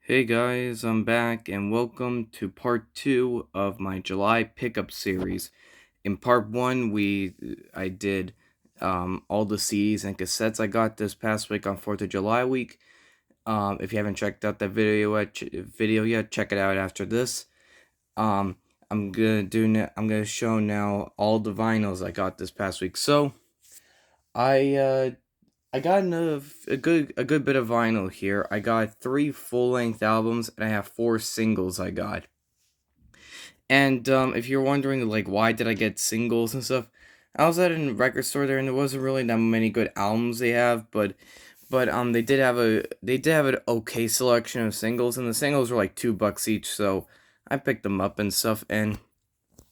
Hey guys, I'm back and welcome to part 2 of my July pickup series. In part 1, I did all the CDs and cassettes I got this past week on 4th of July week. If you haven't checked out that video yet, check it out after this. Um, I'm gonna show now all the vinyls I got this past week. So I uh, I got a good bit of vinyl here. I got 3 full-length albums and I have 4 singles I got. And if you're wondering like why did I get singles and stuff, I was at a record store there and there wasn't really that many good albums they have, but they did have an okay selection of singles and the singles were like $2 each, so I picked them up and stuff, and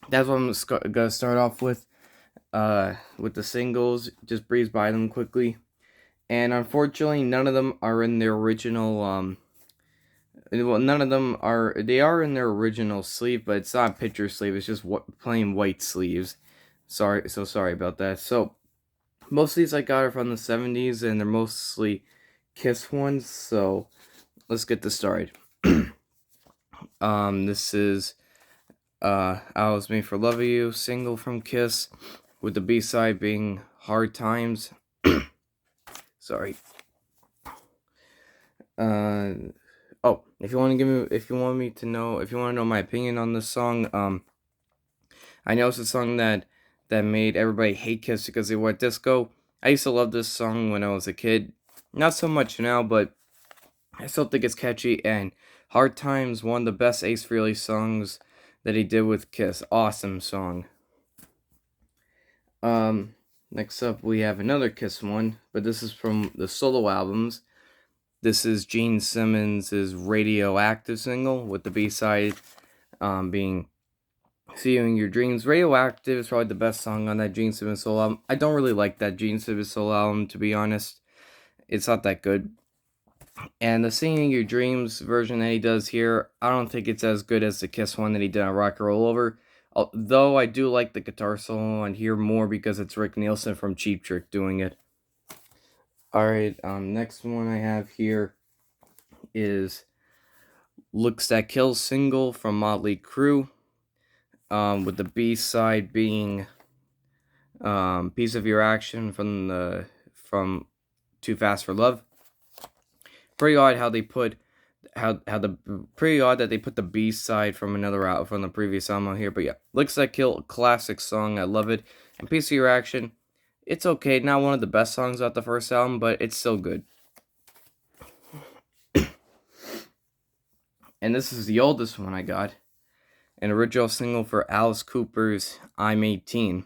that's what gonna start off with the singles. Just breeze by them quickly. And unfortunately, none of them are in their original. Well, none of them are. They are in their original sleeve, but it's not picture sleeve. It's just plain white sleeves. Sorry about that. So most of these I got are from the '70s, and they're mostly Kiss ones. So let's get this started. This is "I Was Made for Love of You" single from Kiss, with the B-side being "Hard Times." Sorry. If you want to know my opinion on this song, I know it's a song that made everybody hate Kiss because they went disco. I used to love this song when I was a kid, not so much now, but I still think it's catchy. And "Hard Times," one of the best Ace Frehley songs that he did with Kiss. Awesome song. Next up we have another Kiss one, but this is from the solo albums. This is Gene Simmons' Radioactive single, with the B-side being "See You in Your Dreams." Radioactive is probably the best song on that Gene Simmons solo album. I don't really like that Gene Simmons solo album, to be honest. It's not that good. And the "Singing Your Dreams" version that he does here, I don't think it's as good as the Kiss one that he did on Rock and Roll Over. Though I do like the guitar solo on here more because it's Rick Nielsen from Cheap Trick doing it. Alright, next one I have here is "Looks That Kill" single from Motley Crue, with the B-side being "Piece of Your Action" from Too Fast for Love. Pretty odd how they put pretty odd that they put the B-side from from the previous album on here, but yeah, "Looks That Kill," classic song, I love it. And "Piece of Your Action," it's okay, not one of the best songs off the first album, but it's still good. And this is the oldest one I got, an original single for Alice Cooper's "I'm 18."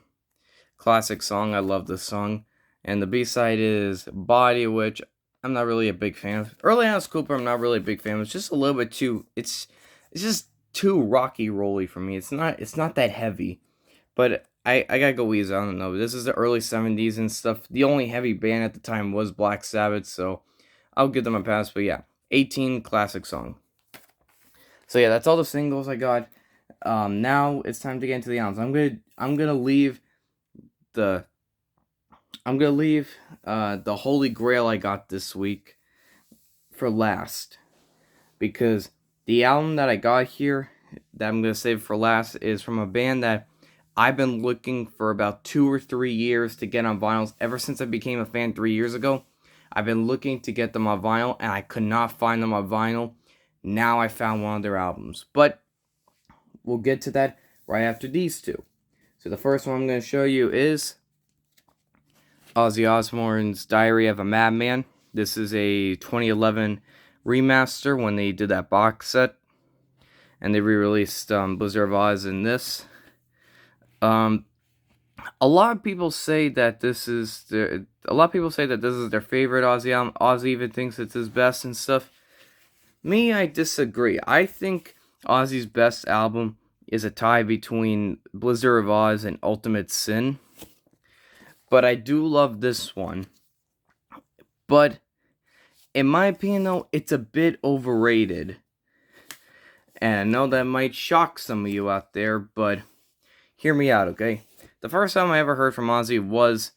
Classic song, I love this song. And the B-side is "Body," which I'm not really a big fan of. Early Alice Cooper, I'm not really a big fan of. It's just a little bit too. It's just too rocky rolly for me. It's not that heavy. But I gotta go easy. I don't know. This is the early '70s and stuff. The only heavy band at the time was Black Sabbath, so I'll give them a pass. But yeah, 18, classic song. So yeah, that's all the singles I got. Now it's time to get into the albums. I'm gonna leave the the Holy Grail I got this week for last, because the album that I got here that I'm gonna save for last is from a band that I've been looking for about 2 or 3 years to get on vinyls. Ever since I became a fan 3 years ago, I've been looking to get them on vinyl, and I could not find them on vinyl. Now I found one of their albums, but we'll get to that right after these two. So the first one I'm going to show you is Ozzy Osbourne's "Diary of a Madman." This is a 2011 remaster when they did that box set, and they re-released Blizzard of Oz in this. A lot of people say that this is their favorite Ozzy album. Ozzy even thinks it's his best and stuff. Me, I disagree. I think Ozzy's best album is a tie between Blizzard of Oz and Ultimate Sin. But I do love this one. But in my opinion, though, it's a bit overrated. And I know that might shock some of you out there, but hear me out, okay? The first time I ever heard from Ozzy was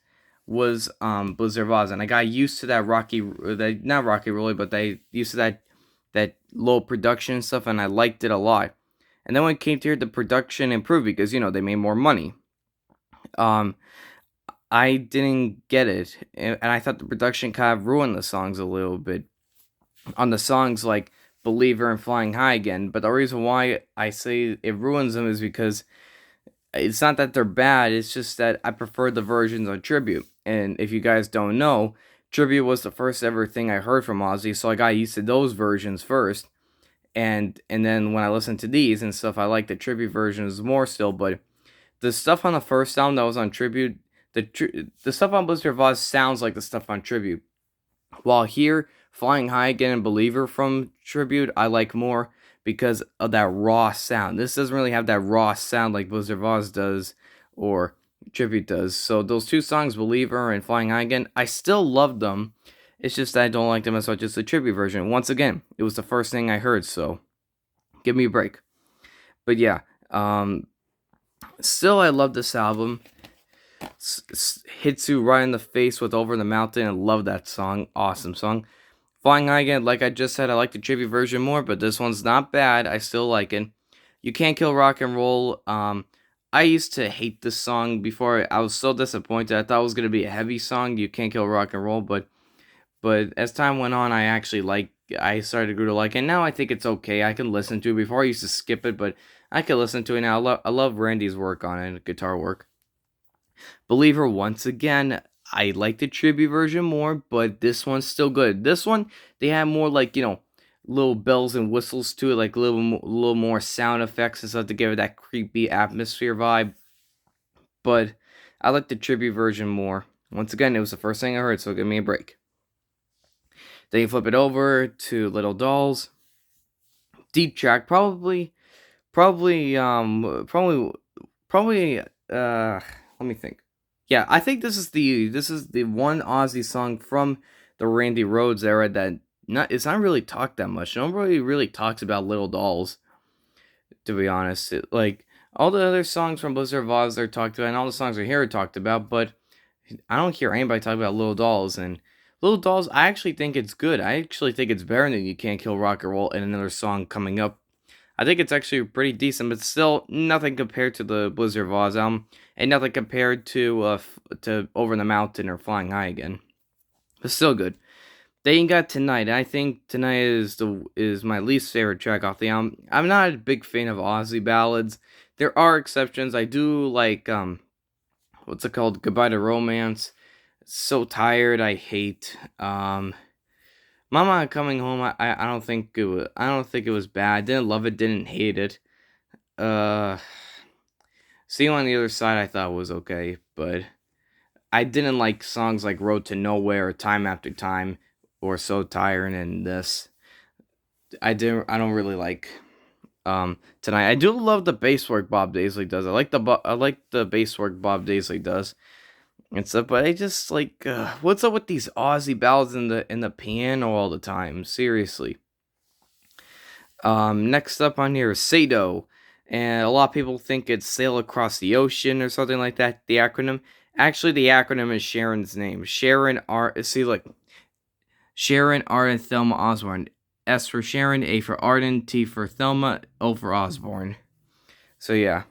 Blizzard of Oz, and I got used to that not rocky rolly, but they used to that that low production and stuff, and I liked it a lot. And then when it came to here, the production improved because they made more money. Um, I didn't get it, and I thought the production kind of ruined the songs a little bit on the songs like Believer and Flying High Again. But the reason why I say it ruins them is because it's not that they're bad, it's just that I prefer the versions on Tribute. And if you guys don't know, Tribute was the first ever thing I heard from Ozzy, so I got used to those versions first. And then when I listened to these and stuff, I like the Tribute versions more still. But the stuff on the first album that was on Tribute, the stuff on Blizzard of Oz sounds like the stuff on Tribute. While here, Flying High Again and Believer from Tribute, I like more because of that raw sound. This doesn't really have that raw sound like Blizzard of Oz does or Tribute does. So those two songs, Believer and Flying High Again, I still love them. It's just that I don't like them as much as the Tribute version. Once again, it was the first thing I heard, so give me a break. But yeah, still I love this album. Hits you right in the face with Over the Mountain, and love that song. Awesome song. Flying High Again, like I just said, I like the tribute version more, but this one's not bad. I still like it. You Can't Kill Rock and Roll. I used to hate this song before. I was so disappointed. I thought it was gonna be a heavy song, You Can't Kill Rock and Roll, but as time went on, I started to grow to like it. Now I think it's okay. I can listen to it. Before I used to skip it, but I can listen to it now. I love Randy's work on it, guitar work. Believer, once again, I like the tribute version more, but this one's still good. This one, they have more like, little bells and whistles to it, like little more sound effects and stuff to give it that creepy atmosphere vibe. But I like the tribute version more. Once again, it was the first thing I heard, so give me a break. Then you flip it over to Little Dolls. Deep track, probably let me think. Yeah, I think this is the one Ozzy song from the Randy Rhoads era that it's not really talked that much. Nobody really talks about Little Dolls, to be honest. Like all the other songs from Blizzard of Oz are talked about, and all the songs I hear are talked about, but I don't hear anybody talk about Little Dolls. And Little Dolls, I actually think it's good. I actually think it's better than You Can't Kill Rock and Roll and another song coming up. I think it's actually pretty decent, but still nothing compared to the Blizzard of Oz album, and nothing compared to Over the Mountain or Flying High Again. But still good. They Ain't Got Tonight. I think Tonight is my least favorite track off the album. I'm not a big fan of Ozzy ballads. There are exceptions. I do like what's it called? Goodbye to Romance. So Tired. I hate. Mama Coming Home. I don't think it was bad. Didn't love it. Didn't hate it. Uh, See You on the Other Side. I thought was okay, but I didn't like songs like Road to Nowhere, or Time After Time, or So Tired, and this. I don't really like. Tonight I do love the bass work Bob Daisley does. I like the bass work Bob Daisley does and stuff. But I just like what's up with these Aussie ballads in the piano all the time? Seriously. Next up on here is Sado, and a lot of people think it's Sail Across the Ocean or something like that. The acronym. Actually, the acronym is Sharon's name. Sharon R and Thelma Osborne. S for Sharon, A for Arden, T for Thelma, O for Osborne. So yeah.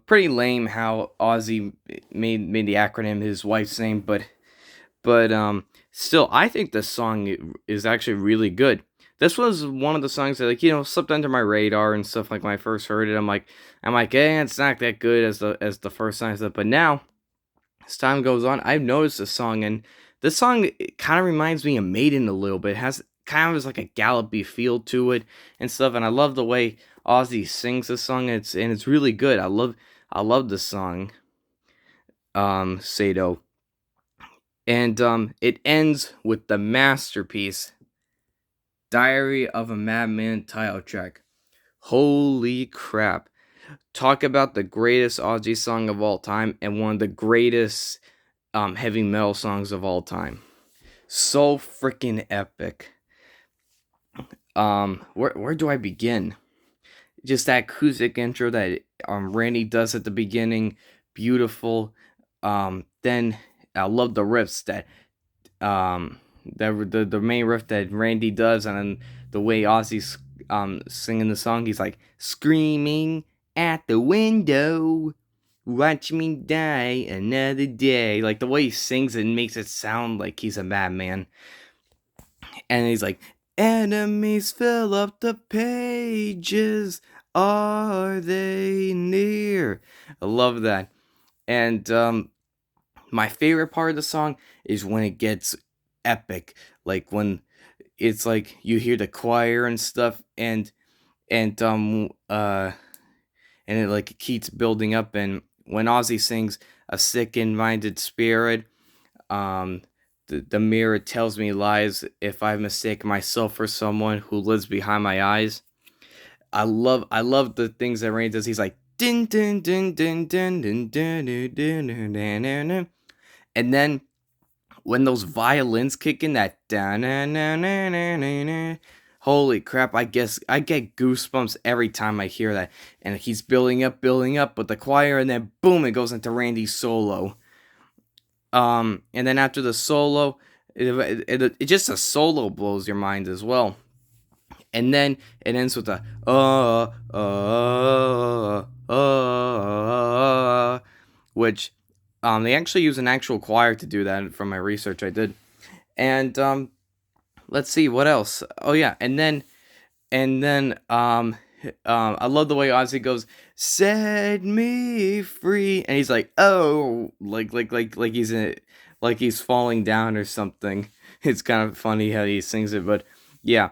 Pretty lame how Ozzy made the acronym his wife's name, but still, I think this song is actually really good. This was one of the songs that slipped under my radar and stuff. Like when I first heard it, I'm like, it's not that good as the first song stuff. But now, as time goes on, I've noticed this song, and this song kind of reminds me of Maiden a little bit. It has kind of is like a gallopy feel to it and stuff, and I love the way Ozzy sings this song. It's really good. I love this song, Sado. And it ends with the masterpiece, Diary of a Madman title track. Holy crap. Talk about the greatest Ozzy song of all time and one of the greatest heavy metal songs of all time. So freaking epic. Where do I begin? Just that acoustic intro that Randy does at the beginning, beautiful. Then I love the riffs that the main riff that Randy does, and then the way Ozzy's singing the song, he's like screaming at the window, watch me die another day. Like the way he sings it makes it sound like he's a madman. And he's like, enemies fill up the pages, are they near? I love that. And my favorite part of the song is when it gets epic, like when it's like you hear the choir and stuff, and and it like keeps building up, and when Ozzy sings a sick and minded spirit, um the mirror tells me lies if I mistake myself for someone who lives behind my eyes. I love the things that Rain does. He's like din din din din din din din din din din din din din. And then when those violins kick in, that da na na na na na na, holy crap, I guess I get goosebumps every time I hear that. And he's building up with the choir, and then boom, it goes into Randy's solo. And then after the solo, it just a solo blows your mind as well. And then it ends with a which they actually use an actual choir to do that from my research I did. And let's see what else. Oh yeah, and then I love the way Ozzy goes, "Set me free," and he's like, "Oh," like he's falling down or something. It's kind of funny how he sings it, but yeah,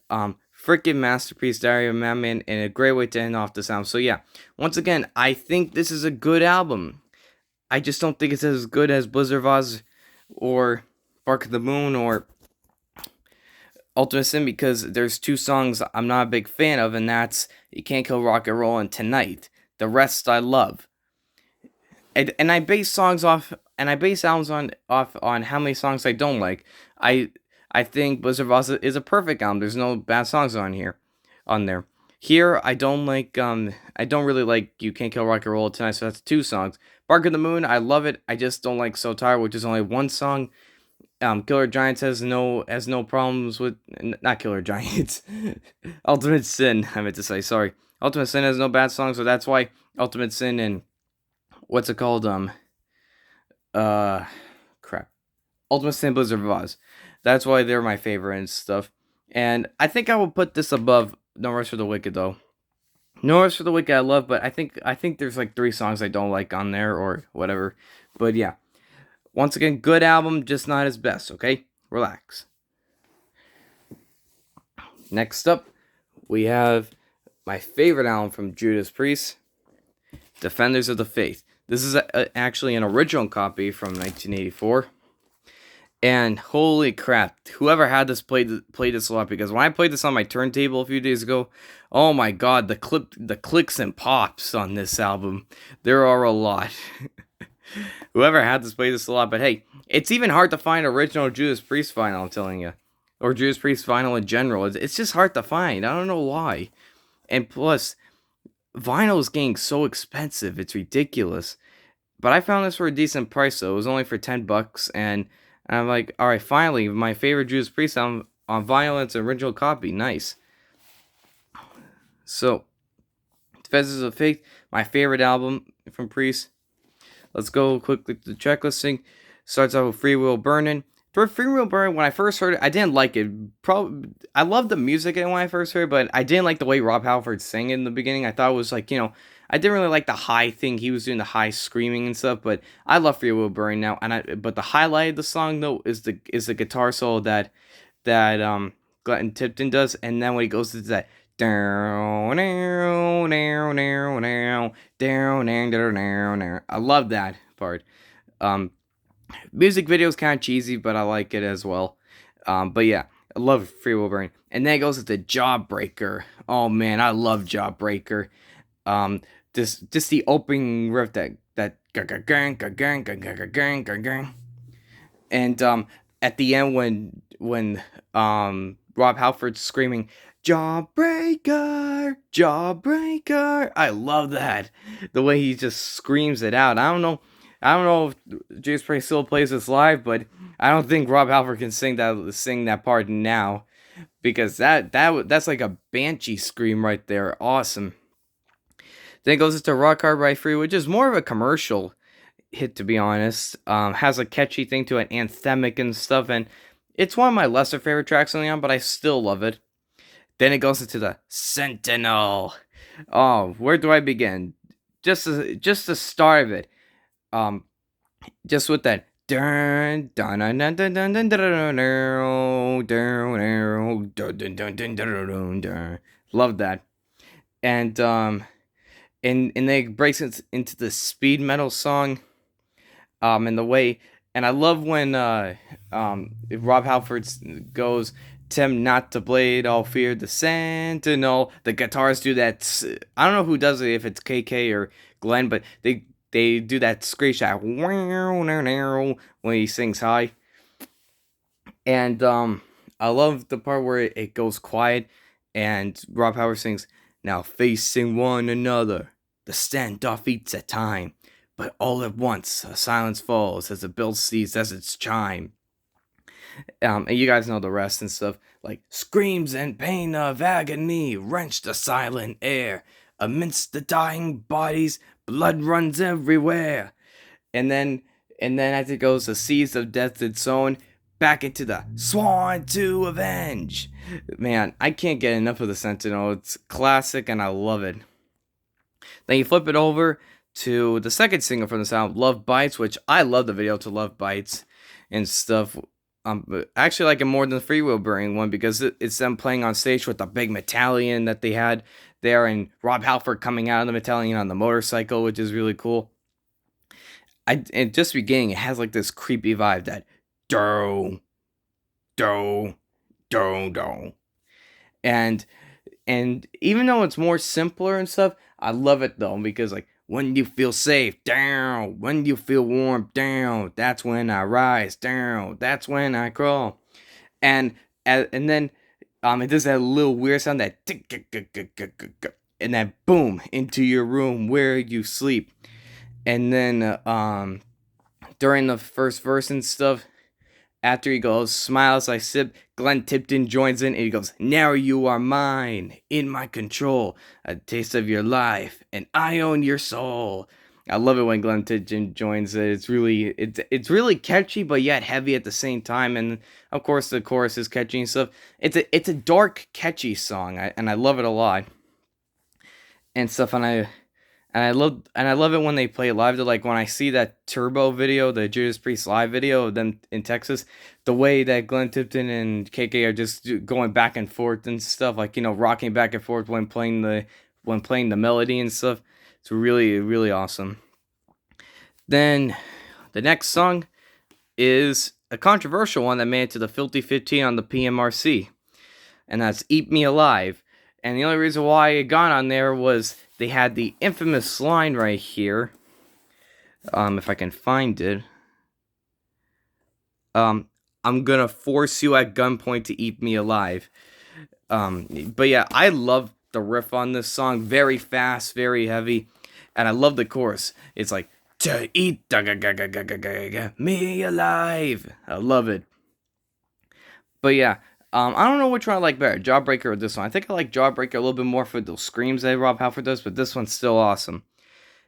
freaking masterpiece, Diary of a Madman, and a great way to end off this album. So yeah, once again, I think this is a good album. I just don't think it's as good as Blizzard of Oz or Bark of the Moon or Ultimate Sin, because there's two songs I'm not a big fan of, and that's You Can't Kill Rock and Roll and Tonight. The rest I love. And I base songs off, and I base albums on how many songs I don't like. I I think Blizzard of Oz is a perfect album. There's no bad songs on there. Here I don't really like You Can't Kill Rock and Roll Tonight, so that's two songs. Bark of the Moon, I love it. I just don't like So Tired, which is only one song. Killer Giants has no problems with, not Killer Giants. Ultimate Sin, I meant to say, sorry. Ultimate Sin has no bad songs, so that's why Ultimate Sin and what's it called? Crap. Ultimate Sin, Blizzard of Oz. That's why they're my favorite and stuff. And I think I will put this above No Rest for the Wicked though. No Rest for the Wicked I love, but I think there's like 3 songs I don't like on there or whatever. But yeah. Once again, good album, just not his best, okay? Relax. Next up, we have my favorite album from Judas Priest, Defenders of the Faith. This is actually an original copy from 1984. And holy crap, whoever had this played this a lot, because when I played this on my turntable a few days ago, oh my god, the clicks and pops on this album, there are a lot. Whoever had this play this a lot, but hey, it's even hard to find original Judas Priest Final, I'm telling you. Or Judas Priest Final in general. It's just hard to find. I don't know why. And plus, vinyl is getting so expensive, it's ridiculous. But I found this for a decent price, though. It was only for $10, and I'm like, alright, finally, my favorite Judas Priest album on vinyl, it's an original copy. Nice. So, Defenders of Faith, my favorite album from Priest. Let's go quickly to the checklisting. Starts out with Free Will Burning. For Free Will Burning, when I first heard it, I didn't like it. I loved the music when I first heard it, but I didn't like the way Rob Halford sang in the beginning. I thought it was like, I didn't really like the high thing. He was doing the high screaming and stuff, but I love Free Will Burning now. But the highlight of the song though is the guitar solo that Glenn Tipton does, and then when he goes to that down, down, down, down, down, down, down, down, down. I love that part. Music video is kind of cheesy, but I like it as well. But yeah, I love Free Will Burning. And then it goes into Jawbreaker. Oh man, I love Jawbreaker. Just the opening riff that and at the end when Rob Halford's screaming Jawbreaker, Jawbreaker. I love that. The way he just screams it out. I don't know. I don't know if Judas Priest still plays this live, but I don't think Rob Halford can sing that part now, because that's like a banshee scream right there. Awesome. Then it goes into Rock Hard Ride Free, which is more of a commercial hit, to be honest. Has a catchy thing to it, anthemic and stuff, and it's one of my lesser favorite tracks on the album, but I still love it. Then it goes into the Sentinel. Oh, where do I begin? Just the start of it. Um, just with that. Dun, dun, dun, dun, dun, dun, dun, dun, dun, dun, dun, dun. Love that. And and then it breaks into the speed metal song. And the way, and I love when Rob Halford goes, "Tim not to blade, all fear the sentinel." The guitars do that. I don't know who does it, if it's KK or Glenn, but they do that screech out when he sings high. And I love the part where it goes quiet, and Rob Howard sings, "Now facing one another, the standoff eats at time, but all at once a silence falls as the bell ceases as its chime." And you guys know the rest and stuff. Like, screams and pain of agony wrench the silent air. Amidst the dying bodies, blood runs everywhere. And then as it goes, the seas of death it's sown back into the swan to avenge. Man, I can't get enough of the Sentinel. It's classic and I love it. Then you flip it over to the second single from the album, Love Bites, which I love the video to Love Bites and stuff. But I actually like it more than the Freewheel Burning one, because it's them playing on stage with the big Metallion that they had there, and Rob Halford coming out of the Metallion on the motorcycle, which is really cool. And just beginning, it has like this creepy vibe that do do do, and even though it's more simpler and stuff, I love it though, because like, when you feel safe, down. When you feel warm, down. That's when I rise, down. That's when I crawl. And then it does that little weird sound, that tick, and then boom, into your room where you sleep. And then during the first verse and stuff, after he goes, "Smiles I sip," Glenn Tipton joins in and he goes, "Now you are mine, in my control, a taste of your life, and I own your soul." I love it when Glenn Tipton joins it. It's really catchy, but yet heavy at the same time. And of course, the chorus is catchy and stuff. It's a dark, catchy song, and I love it a lot and stuff. And I love it when they play it live. Like, when I see that Turbo video, the Judas Priest live video of them in Texas, the way that Glenn Tipton and KK are just going back and forth and stuff, like, rocking back and forth when playing the melody and stuff. It's really, really awesome. Then the next song is a controversial one that made it to the Filthy 15 on the PMRC, and that's "Eat Me Alive." And the only reason why it got on there was they had the infamous line right here. If I can find it. "I'm gonna force you at gunpoint to eat me alive." But yeah, I love the riff on this song. Very fast, very heavy. And I love the chorus. It's like, "To eat me alive." I love it. But yeah, I don't know which one I like better, Jawbreaker or this one. I think I like Jawbreaker a little bit more for those screams that Rob Halford does, but this one's still awesome.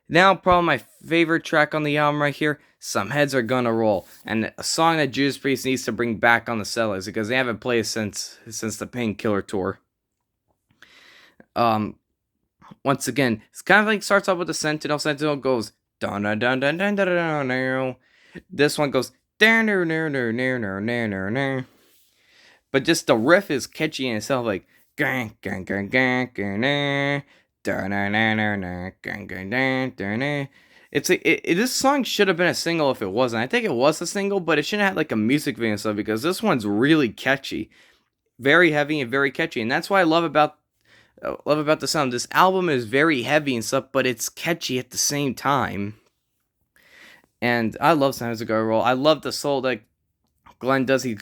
Now, probably my favorite track on the album right here, "Some Heads Are Gonna Roll," and a song that Judas Priest needs to bring back on the Sellers, because they haven't played since the Painkiller tour. Once again, it's kind of like, starts off with the Sentinel. Sentinel goes dun dun dun dun dun dun dun dun. This one goes dun dun dun dun dun dun dun dun. But just the riff is catchy in itself, like gang gang gang gang gang. It's this song should have been a single if it wasn't. I think it was a single, but it shouldn't have had like a music video and stuff, because this one's really catchy, very heavy and very catchy, and that's what I love about the sound. This album is very heavy and stuff, but it's catchy at the same time. And I love "Sometimes a Go Roll." I love the soul that Glenn does. He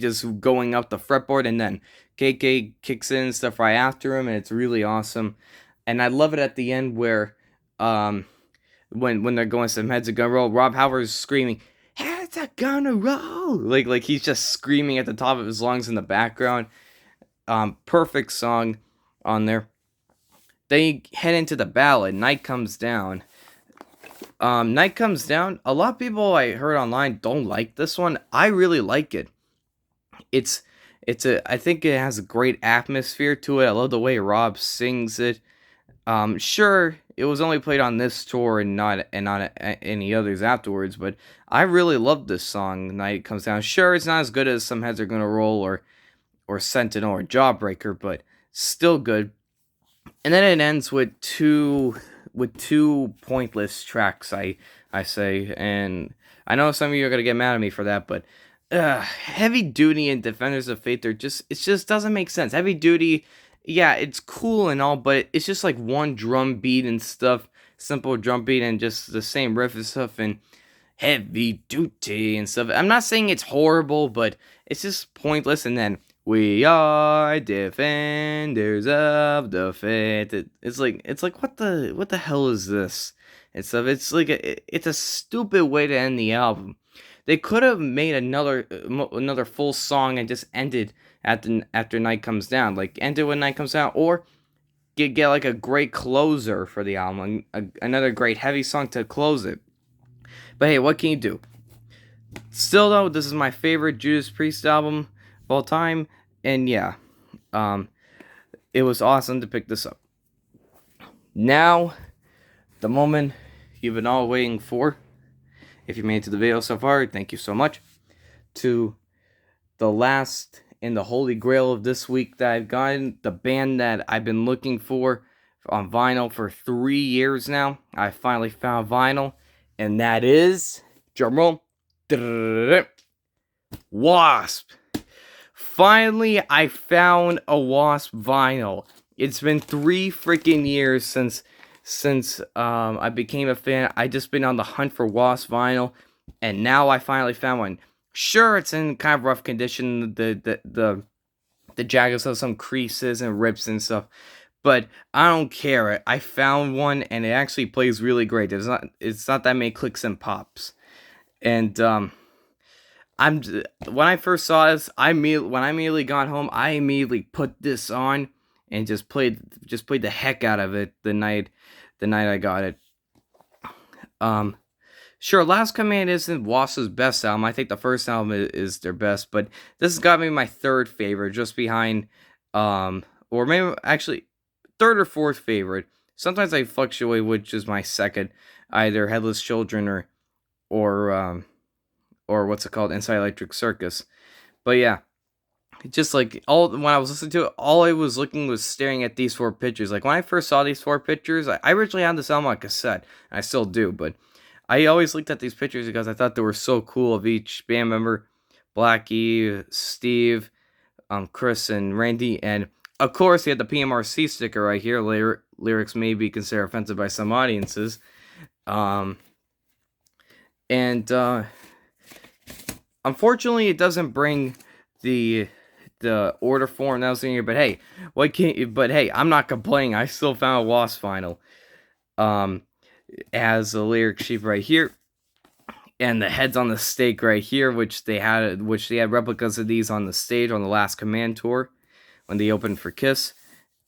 just going up the fretboard, and then KK kicks in stuff right after him, and it's really awesome. And I love it at the end where when they're going, some heads are gonna roll. Rob Halford's screaming, "Heads are gonna roll!" Like he's just screaming at the top of his lungs in the background. Perfect song on there. They head into the ballad. Night Comes Down. Night Comes Down. A lot of people I heard online don't like this one. I really like it. It's I think it has a great atmosphere to it. I love the way Rob sings it. Sure, it was only played on this tour and not any others afterwards, but I really love this song. Night Comes Down. Sure, it's not as good as Some Heads Are Gonna Roll or Sentinel or Jawbreaker, but still good. And then it ends with two pointless tracks. I say, and I know some of you are gonna get mad at me for that, but Heavy Duty and Defenders of Faith, it just doesn't make sense. Heavy Duty, yeah, it's cool and all, but it's just like one drum beat and stuff, simple drum beat and just the same riff and stuff, and Heavy Duty and stuff. I'm not saying it's horrible, but it's just pointless. And then we are defenders of the faith. It's like what the hell is this? And stuff. It's like it's a stupid way to end the album. They could have made another full song and just ended after Night Comes Down, like ended when Night Comes Down, or get like a great closer for the album, another great heavy song to close it. But hey, what can you do? Still though, this is my favorite Judas Priest album of all time, and yeah, it was awesome to pick this up. Now, the moment you've been all waiting for. If you made it to the video so far, thank you so much. To the last in the holy grail of this week that I've gotten, the band that I've been looking for on vinyl for 3 years now. I finally found vinyl, and that is, drumroll, Wasp. Finally, I found a Wasp vinyl. It's been 3 freaking years since I became a fan. I just been on the hunt for Wasp vinyl, and now I finally found one. Sure, it's in kind of rough condition. The jackets have some creases and rips and stuff, but I don't care. I found one, and it actually plays really great. It's not that many clicks and pops, and when I first saw this, when I immediately got home, I immediately put this on and just played the heck out of it the night I got it. Sure, Last Command isn't Wasp's best album. I think the first album is their best, but this has got to be my third favorite, just behind, or maybe actually third or fourth favorite. Sometimes I fluctuate which is my second, either Headless Children or what's it called, Inside Electric Circus. But yeah, just like when I was listening to it, all I was looking was staring at these 4 pictures. Like when I first saw these 4 pictures, I originally had this album on cassette, and I still do, but I always looked at these pictures because I thought they were so cool of each band member, Blackie, Steve, Chris, and Randy, and of course he had the PMRC sticker right here. Lyrics may be considered offensive by some audiences, and unfortunately it doesn't bring the order form that was in here, but hey, I'm not complaining. I still found a Wasp vinyl. It has a lyric sheet right here, and the heads on the stake right here, which they had replicas of these on the stage on the Last Command tour when they opened for Kiss,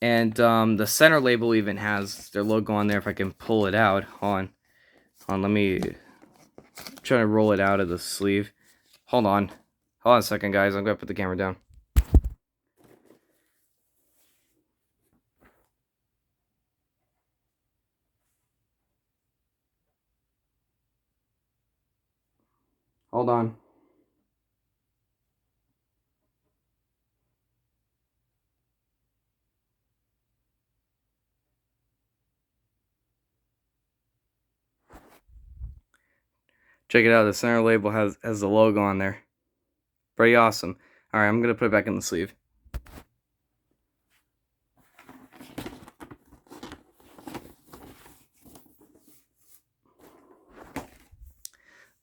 and the center label even has their logo on there. If I can pull it out, hold on, let me try to roll it out of the sleeve. Hold on a second, guys. I'm gonna put the camera down. Hold on. Check it out. The center label has the logo on there. Pretty awesome. All right, I'm gonna put it back in the sleeve.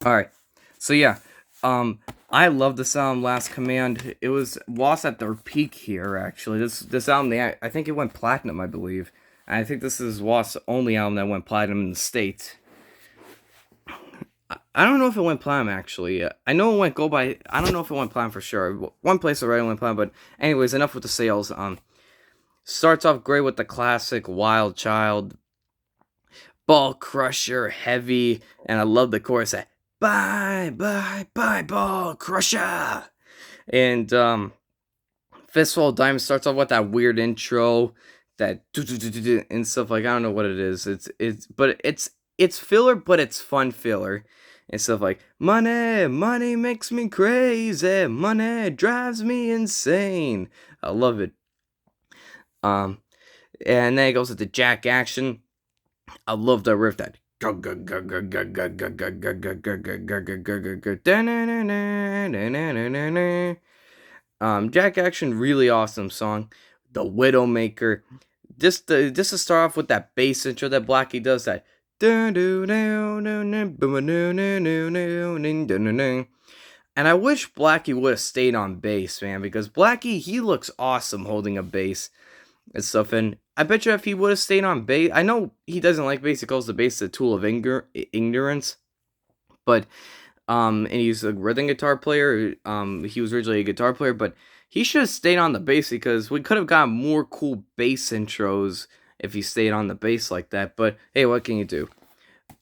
All right. So yeah, I love this album, Last Command. It was Wasp at their peak here. Actually, this album, I think it went platinum, I believe. And I think this is Wasp's only album that went platinum in the States. I don't know if it went platinum actually. I know it went gold, but I don't know if it went platinum for sure. One place already went platinum, but anyways, enough with the sales. Starts off great with the classic Wild Child, Ball Crusher, heavy, and I love the chorus that bye bye bye Ball Crusher. And Fistful of Diamonds starts off with that weird intro, that and stuff like I don't know what it is. It's filler, but it's fun filler. And stuff like money makes me crazy, money drives me insane. I love it. Um, and then it goes into Jack Action. I love the riff that. Jack Action, really awesome song. The Widowmaker. Just to start off with that bass intro that Blackie does, that. And I wish Blackie would have stayed on bass, man, because Blackie, he looks awesome holding a bass and stuff. And I bet you if he would have stayed on bass, I know he doesn't like bass. He calls the bass the tool of ignorance, but and he's a rhythm guitar player. He was originally a guitar player, but he should have stayed on the bass because we could have gotten more cool bass intros if he stayed on the bass like that. But hey, what can you do?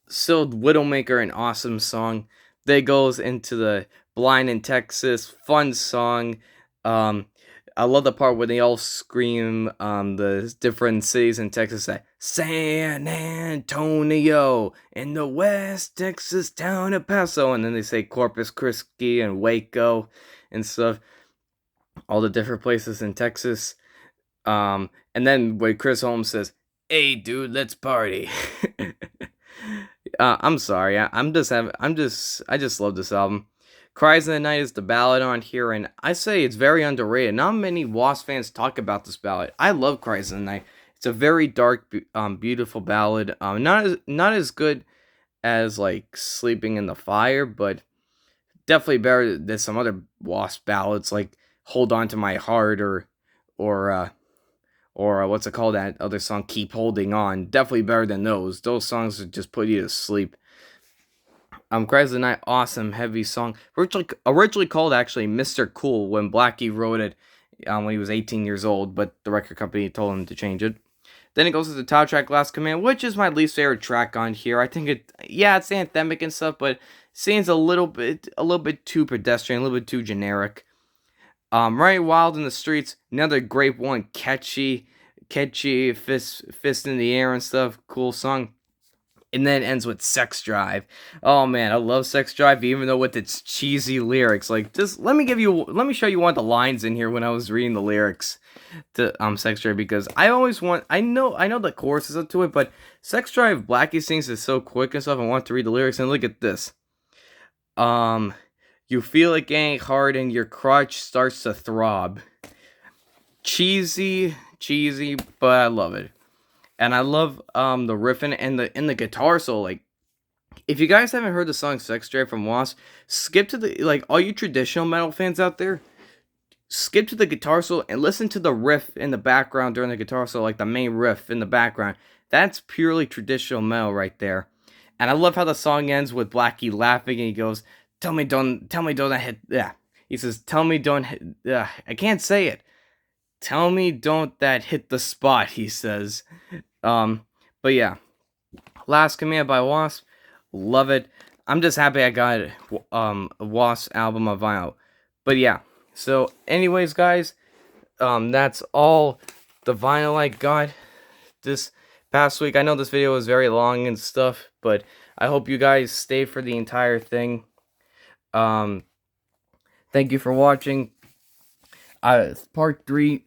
Still, Widowmaker, an awesome song. That goes into the Blind in Texas, fun song. I love the part where they all scream the different cities in Texas, that San Antonio in the West Texas town of Paso, and then they say Corpus Christi and Waco and stuff, all the different places in Texas. And then when Chris Holmes says, "Hey, dude, let's party." I'm sorry, I just love this album. Cries in the Night is the ballad on here, and I say it's very underrated. Not many Wasp fans talk about this ballad. I love Cries in the Night. It's a very dark, beautiful ballad. Not as good as like Sleeping in the Fire, but definitely better than some other Wasp ballads like Hold On to My Heart or what's it called, that other song, Keep Holding On. Definitely better than those. Those songs would just put you to sleep. Cries of the Night, awesome, heavy song. Originally called actually Mr. Cool when Blackie wrote it when he was 18 years old, but the record company told him to change it. Then it goes to the top track, Last Command, which is my least favorite track on here. I think it's anthemic and stuff, but it seems a little bit too pedestrian, a little bit too generic. Running Wild in the Streets, another great one, catchy, fist in the air and stuff, cool song. And then it ends with Sex Drive. Oh man, I love Sex Drive, even though with its cheesy lyrics. Like, just let me show you one of the lines in here when I was reading the lyrics to Sex Drive, because I know the choruses to it, but Sex Drive, Blackie sings is so quick and stuff. I want to read the lyrics, and look at this. You feel it getting hard and your crotch starts to throb. Cheesy, but I love it. And I love the riffing and the guitar solo. Like, if you guys haven't heard the song Sex Drive from Wasp, skip to the, like, all you traditional metal fans out there, skip to the guitar solo and listen to the riff in the background during the guitar solo, like the main riff in the background. That's purely traditional metal right there. And I love how the song ends with Blackie laughing, and he goes, tell me don't hit, yeah. He says, tell me don't hit, I can't say it. Tell me don't that hit the spot, he says. But yeah, Last Command by Wasp, love it. I'm just happy I got a Wasp album of vinyl. But yeah, so anyways, guys, that's all the vinyl I got this past week. I know this video was very long and stuff, but I hope you guys stayed for the entire thing. Thank you for watching. Part 3.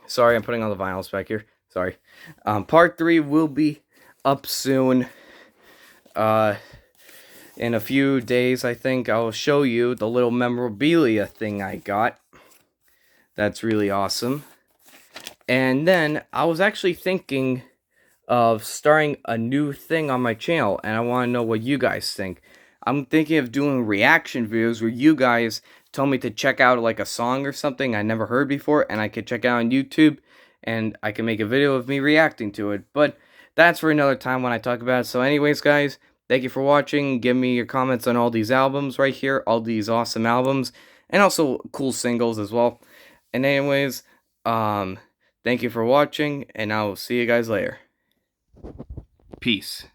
Sorry, I'm putting all the vinyls back here. Sorry. Part 3 will be up soon. In a few days, I think I'll show you the little memorabilia thing I got. That's really awesome. And then I was actually thinking of starting a new thing on my channel, and I want to know what you guys think. I'm thinking of doing reaction videos where you guys tell me to check out like a song or something I never heard before, and I could check out on YouTube, and I can make a video of me reacting to it. But that's for another time when I talk about it. So anyways, guys, Thank you for watching. Give me your comments on all these albums right here, all these awesome albums, and also cool singles as well. And anyways, thank you for watching, and I will see you guys later. Peace.